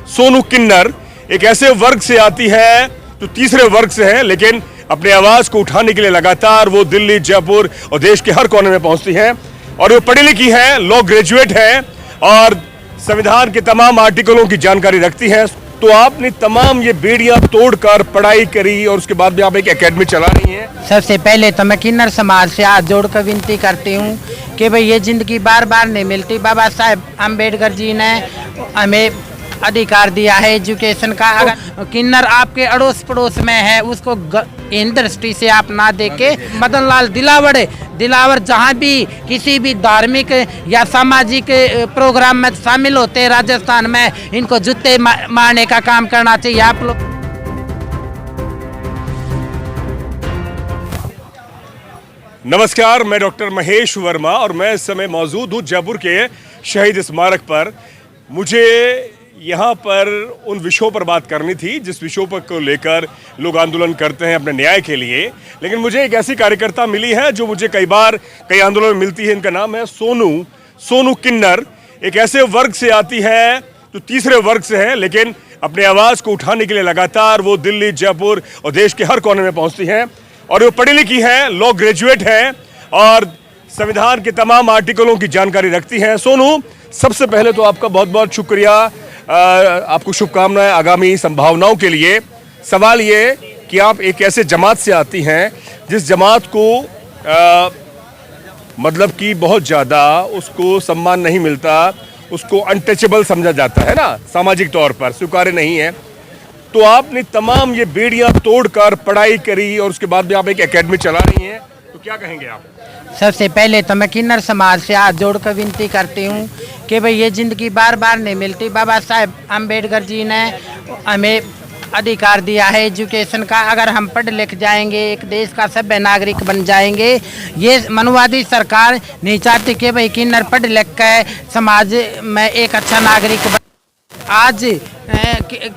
सोनू किन्नर एक ऐसे वर्ग से आती है जो तीसरे वर्ग से है, लेकिन अपनी आवाज को उठाने के लिए लगातार वो दिल्ली, जयपुर और देश के हर कोने में पहुंचती हैं। और वो पढ़ी लिखी है, लॉ ग्रेजुएट है और संविधान के तमाम आर्टिकलों की जानकारी रखती है। तो आपने तमाम ये बेड़ियां तोड़कर पढ़ाई करी और उसके बाद भी आप एक एकेडमी चला रही हैं। सबसे पहले तो मैं किन्नर समाज से हाथ जोड़कर विनती करती हूँ कि भाई ये जिंदगी बार बार नहीं मिलती। बाबा साहेब अम्बेडकर जी ने हमें अधिकार दिया है एजुकेशन का। अगर किन्नर आपके अड़ोस पड़ोस में है उसको इन दृष्टि से आप ना देके मदन लाल दिलावर जहाँ भी किसी भी धार्मिक या सामाजिक प्रोग्राम में शामिल होते हैं राजस्थान में, इनको जूते मारने का काम करना चाहिए आप लोग। नमस्कार, मैं डॉक्टर महेश वर्मा और मैं इस समय मौजूद हूँ जयपुर के शहीद स्मारक पर। मुझे यहाँ पर उन विषयों पर बात करनी थी जिस विषयों पर को लेकर लोग आंदोलन करते हैं अपने न्याय के लिए, लेकिन मुझे एक ऐसी कार्यकर्ता मिली है जो मुझे कई आंदोलन में मिलती है। इनका नाम है सोनू किन्नर। एक ऐसे वर्ग से आती है जो तीसरे वर्ग से है, लेकिन अपनी आवाज़ को उठाने के लिए लगातार वो दिल्ली, जयपुर और देश के हर कोने में पहुँचती हैं। और वो पढ़ी लिखी है, लॉ ग्रेजुएट है और संविधान के तमाम आर्टिकलों की जानकारी रखती हैं। सोनू, सबसे पहले तो आपका बहुत बहुत शुक्रिया, आपको शुभकामनाएं आगामी संभावनाओं के लिए। सवाल ये कि आप एक ऐसे जमात से आती हैं जिस जमात को मतलब कि बहुत ज़्यादा उसको सम्मान नहीं मिलता, उसको अनटचेबल समझा जाता है ना, सामाजिक तौर पर स्वीकार्य नहीं है। तो आपने तमाम ये बेड़ियां तोड़कर पढ़ाई करी और उसके बाद भी आप एक एकेडमी चला रही हैं, तो क्या कहेंगे आप? सबसे पहले तो मैं किन्नर समाज से हाथ जोड़कर विनती करती हूँ कि भाई ये ज़िंदगी बार बार नहीं मिलती। बाबा साहेब अम्बेडकर जी ने हमें अधिकार दिया है एजुकेशन का। अगर हम पढ़ लिख जाएंगे, एक देश का सभ्य नागरिक बन जाएंगे। ये मनुवादी सरकार नहीं चाहती कि भाई किन्नर पढ़ लिख कर समाज में एक अच्छा नागरिक बन। आज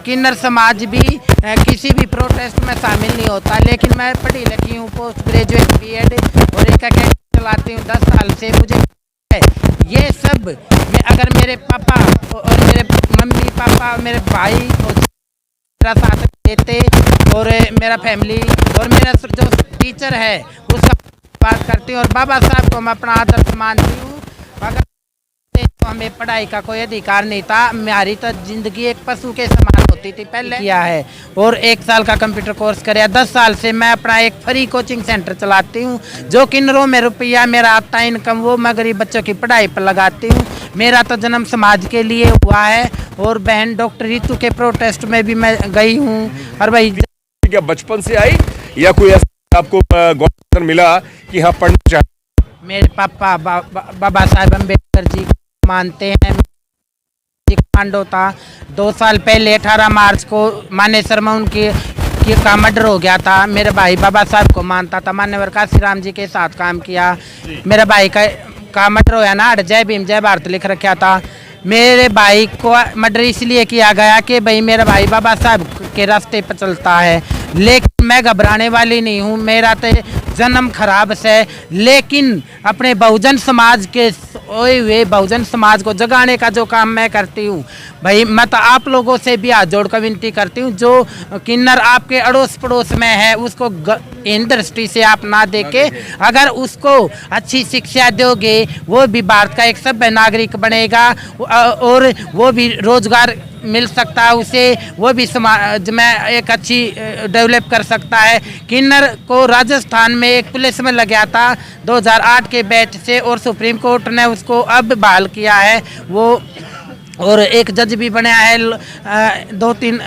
किन्नर समाज भी किसी भी प्रोटेस्ट में शामिल नहीं होता, लेकिन मैं पढ़ी लिखी हूँ, पोस्ट ग्रेजुएट बीएड और एक एकेडमी चलाती हूँ 10 साल से। मुझे ये सब अगर मेरे पापा और मेरे मम्मी पापा, मेरे भाई और मेरा साथ देते और मेरा फैमिली और मेरा जो टीचर है उसका बात करती हूँ और बाबा साहब को मैं अपना आदर्श मानती हूँ। अगर तो हमें पढ़ाई का कोई अधिकार नहीं था, हमारी तो जिंदगी एक पशु के समान होती थी। पहले किया है और 1 साल का कंप्यूटर कोर्स कराया। 10 साल से मैं अपना एक फ्री कोचिंग सेंटर चलाती हूँ। जो किन्नरों में रुपया मेरा आता है इनकम, वो मैं गरीब बच्चों की पढ़ाई पर लगाती हूँ। मेरा तो जन्म समाज के लिए हुआ है और बहन डॉक्टर रितु के प्रोटेस्ट में भी मैं गई हूँ। और भाई क्या बचपन से आई या कोई ऐसा आपको गौरव मिला कि हाँ पढ़ना चाहिए? मेरे पापा बाबा साहेब अम्बेडकर जी मानते हैं। कांडो था 2 साल पहले 18 मार्च को मानेसर में उनकी का मर्डर हो गया था। मेरे भाई बाबा साहब को मानता था, मान्यवर काशीराम जी के साथ काम किया। मेरे भाई का मर्डर होया ना, जय भीम जय भारत लिख रखा था। मेरे भाई को मर्डर इसलिए किया गया कि भाई मेरा भाई बाबा साहब के रास्ते पर चलता है, लेकिन मैं घबराने वाली नहीं हूँ। मेरा तो जन्म खराब से, लेकिन अपने बहुजन समाज के सोए हुए बहुजन समाज को जगाने का जो काम मैं करती हूँ भाई, मैं तो आप लोगों से भी हाथ जोड़कर विनती करती हूँ। जो किन्नर आपके अड़ोस पड़ोस में है उसको इन दृष्टि से आप ना देके, अगर उसको अच्छी शिक्षा दोगे वो भी भारत का एक सभ्य नागरिक बनेगा और वो भी रोजगार मिल सकता है उसे, वो भी समाज में एक अच्छी डेवलप कर सकता है। किन्नर को राजस्थान में एक पुलिस में लग गया था 2008 के बैच से और सुप्रीम कोर्ट ने उसको अब बहाल किया है वो, और एक जज भी बनाया है, 2-3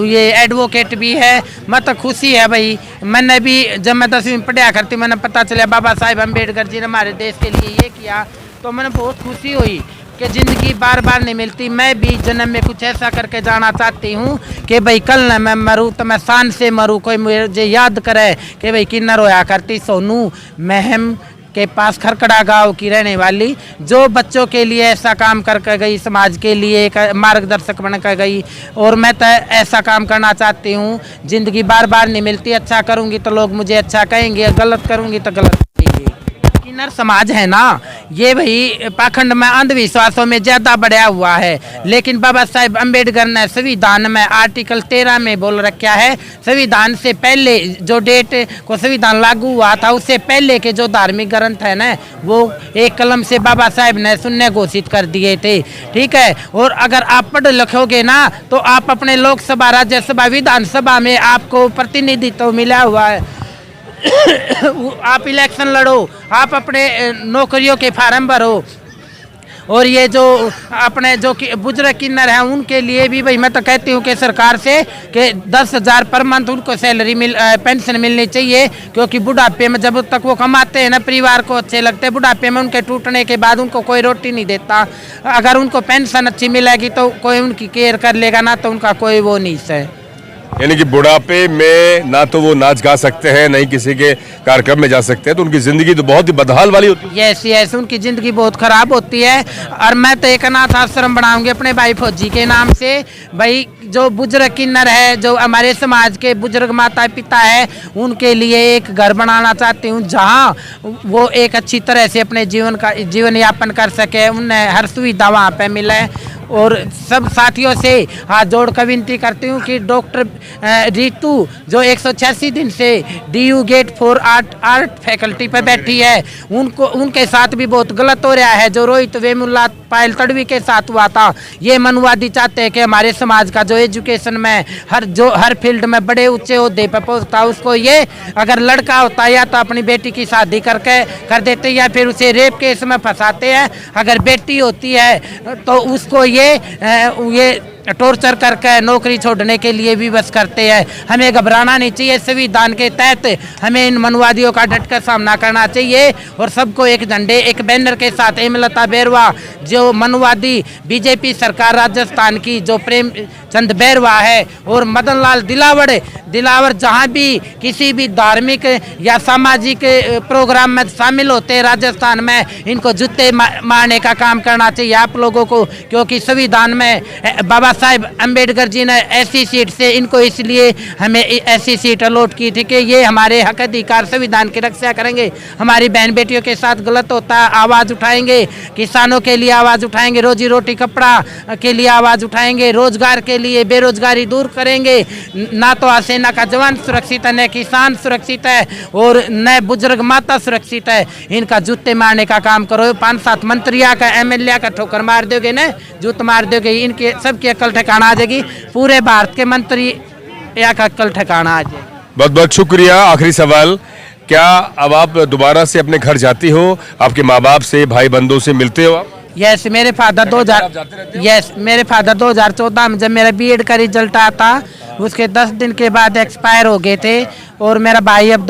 ये एडवोकेट भी है। मतलब खुशी है भाई। मैंने भी जब मैं 10वीं पढ़ा करती मैंने पता चला बाबा साहेब अम्बेडकर जी ने हमारे देश के लिए ये किया, तो मैंने बहुत खुशी हुई कि ज़िंदगी बार बार नहीं मिलती। मैं भी जन्म में कुछ ऐसा करके जाना चाहती हूँ कि भाई कल न मैं मरूँ तो मैं शान से मरूँ, कोई मुझे याद करे कि भाई किन्नर होया करती सोनू महम के पास खरकड़ा गांव की रहने वाली, जो बच्चों के लिए ऐसा काम करके गई, समाज के लिए एक मार्गदर्शक बनकर गई। और मैं तो ऐसा काम करना चाहती हूँ। ज़िंदगी बार बार नहीं मिलती, अच्छा करूँगी तो लोग मुझे अच्छा कहेंगे, गलत करूँगी तो गलत कहेंगे। किन्नर समाज है ना, ये भाई पाखंड में अंधविश्वासों में ज्यादा बढ़ा हुआ है। लेकिन बाबा साहेब अम्बेडकर ने संविधान में आर्टिकल 13 में बोल रखा है, संविधान से पहले जो डेट को संविधान लागू हुआ था उससे पहले के जो धार्मिक ग्रंथ है ना, वो एक कलम से बाबा साहेब ने शून्य घोषित कर दिए थे। ठीक है, और अगर आप पढ़ लिखोगे ना तो आप अपने लोकसभा, राज्यसभा, विधानसभा में आपको प्रतिनिधित्व मिला हुआ है। आप इलेक्शन लड़ो, आप अपने नौकरियों के फार्म भरो। और ये जो अपने जो बुजुर्ग किन्नर हैं उनके लिए भी भाई मैं तो कहती हूँ कि सरकार से कि 10,000 पर मंथ उनको सैलरी पेंशन मिलनी चाहिए, क्योंकि बुढ़ापे में जब तक वो कमाते हैं ना परिवार को अच्छे लगते हैं, बुढ़ापे में उनके टूटने के बाद उनको कोई रोटी नहीं देता। अगर उनको पेंशन अच्छी मिलेगी तो कोई उनकी केयर कर लेगा, ना तो उनका कोई वो नहीं है। यानी कि बुढ़ापे में ना तो वो नाच गा सकते हैं, नहीं किसी के कार्यक्रम में जा सकते हैं, तो उनकी जिंदगी तो बहुत ही बदहाल वाली होती है। यस यस, उनकी जिंदगी बहुत खराब होती है। और मैं तो एक अनाथ आश्रम बनाऊंगी अपने भाई फौजी के नाम से। भाई जो बुजुर्ग किन्नर है, जो हमारे समाज के बुजुर्ग माता पिता है, उनके लिए एक घर बनाना चाहती हूँ जहाँ वो एक अच्छी तरह से अपने जीवन यापन कर सके, उन्हें हर सुविधा वहाँ पे मिले। और सब साथियों से हाथ जोड़ कर विनती करती हूँ कि डॉक्टर रितु जो 186 दिन से DU गेट 4 आर्ट फैकल्टी पर बैठी है, उनके साथ भी बहुत गलत हो रहा है। जो रोहित वेमुला पायल तड़वी के साथ हुआ था, ये मनुवादी चाहते हैं कि हमारे समाज का जो एजुकेशन में हर फील्ड में बड़े ऊंचे ओहदे पर पहुंचता, उसको ये अगर लड़का होता या तो अपनी बेटी की शादी कर देते या फिर उसे रेप केस में फंसाते हैं। अगर बेटी होती है तो उसको ये टॉर्चर करके नौकरी छोड़ने के लिए भी बस करते हैं। हमें घबराना नहीं चाहिए, संविधान के तहत हमें इन मनुवादियों का डट कर सामना करना चाहिए। और सबको एक झंडे, एक बैनर के साथ हेमलता बैरवा जो मनुवादी बीजेपी सरकार राजस्थान की, जो प्रेमचंद बैरवा है और मदन लाल दिलावर जहाँ भी किसी भी धार्मिक या सामाजिक प्रोग्राम में शामिल होते हैं राजस्थान में, इनको जूते मारने का काम करना चाहिए आप लोगों को। क्योंकि संविधान में बाबा साहेब अम्बेडकर जी ने ऐसी सीट से इनको इसलिए हमें ऐसी सीट अलॉट की थी कि ये हमारे हक अधिकार संविधान की रक्षा करेंगे, हमारी बहन बेटियों के साथ गलत होता है आवाज़ उठाएंगे, किसानों के लिए आवाज़ उठाएंगे, रोजी रोटी कपड़ा के लिए आवाज़ उठाएंगे, रोजगार के लिए बेरोजगारी दूर करेंगे। ना तो सेना का जवान सुरक्षित है, न किसान सुरक्षित है और न बुजुर्ग माता सुरक्षित है। इनका जूते मारने का काम करो। 5-7 मंत्रियों का MLA का ठोकर मार दोगे ना, जूत मार दोगे, इनके सबकी अकल ठिकाना आ जाएगी। पूरे भारत के मंत्री या का अकल ठिकाना आ जाएगी। बहुत बहुत शुक्रिया। आखिरी सवाल, क्या अब आप दोबारा से अपने घर जाती हो, आपके माँ बाप से, भाई बंधुओं से मिलते हो आप? यस, मेरे फादर 2014 में जब मेरा BEd का रिजल्ट आया था, उसके 10 दिन के बाद एक्सपायर हो गए थे। और मेरा भाई अब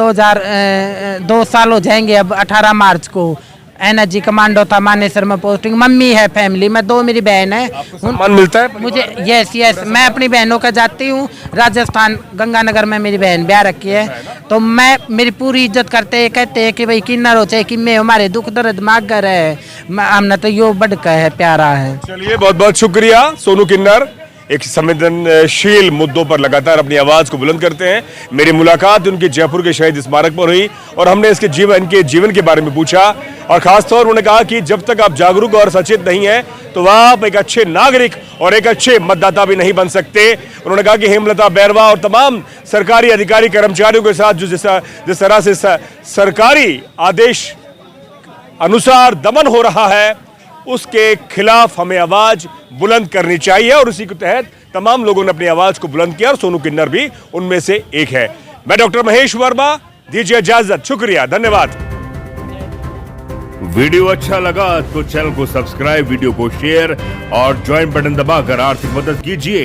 2 साल हो जाएंगे, अब 18 मार्च को NSG कमांडो था, मानेसर में पोस्टिंग। मम्मी है फैमिली में, 2 मेरी बहन है। सम्मान मिलता है मुझे? यस, मैं अपनी बहनों का जाती हूँ। राजस्थान गंगानगर में मेरी बहन ब्याह रखी है, तो मैं मेरी पूरी इज्जत करते हैं। कहते हैं कि भाई किन्नर हो चाहे किन्ने, हमारे दुख दर्द मागर है, हमने तो यो बढ़कर है, प्यारा है। चलिए, बहुत बहुत शुक्रिया। सोनू किन्नर एक संवेदनशील मुद्दों पर लगातार अपनी आवाज को बुलंद करते हैं। मेरी मुलाकात उनके जयपुर के शहीद स्मारक पर हुई और हमने इसके जीवन के बारे में पूछा। और खासतौर उन्होंने कहा कि जब तक आप जागरूक और सचेत नहीं हैं तो आप एक अच्छे नागरिक और एक अच्छे मतदाता भी नहीं बन सकते। उन्होंने कहा कि हेमलता बैरवा और तमाम सरकारी अधिकारी कर्मचारियों के साथ जो जिस तरह से सरकारी आदेश अनुसार दमन हो रहा है, उसके खिलाफ हमें आवाज बुलंद करनी चाहिए। और उसी के तहत तमाम लोगों ने अपनी आवाज को बुलंद किया और सोनू किन्नर भी उनमें से एक है। मैं डॉक्टर महेश वर्मा, दीजिए इजाजत। शुक्रिया, धन्यवाद। वीडियो अच्छा लगा तो चैनल को सब्सक्राइब, वीडियो को शेयर और ज्वाइन बटन दबाकर आर्थिक मदद कीजिए।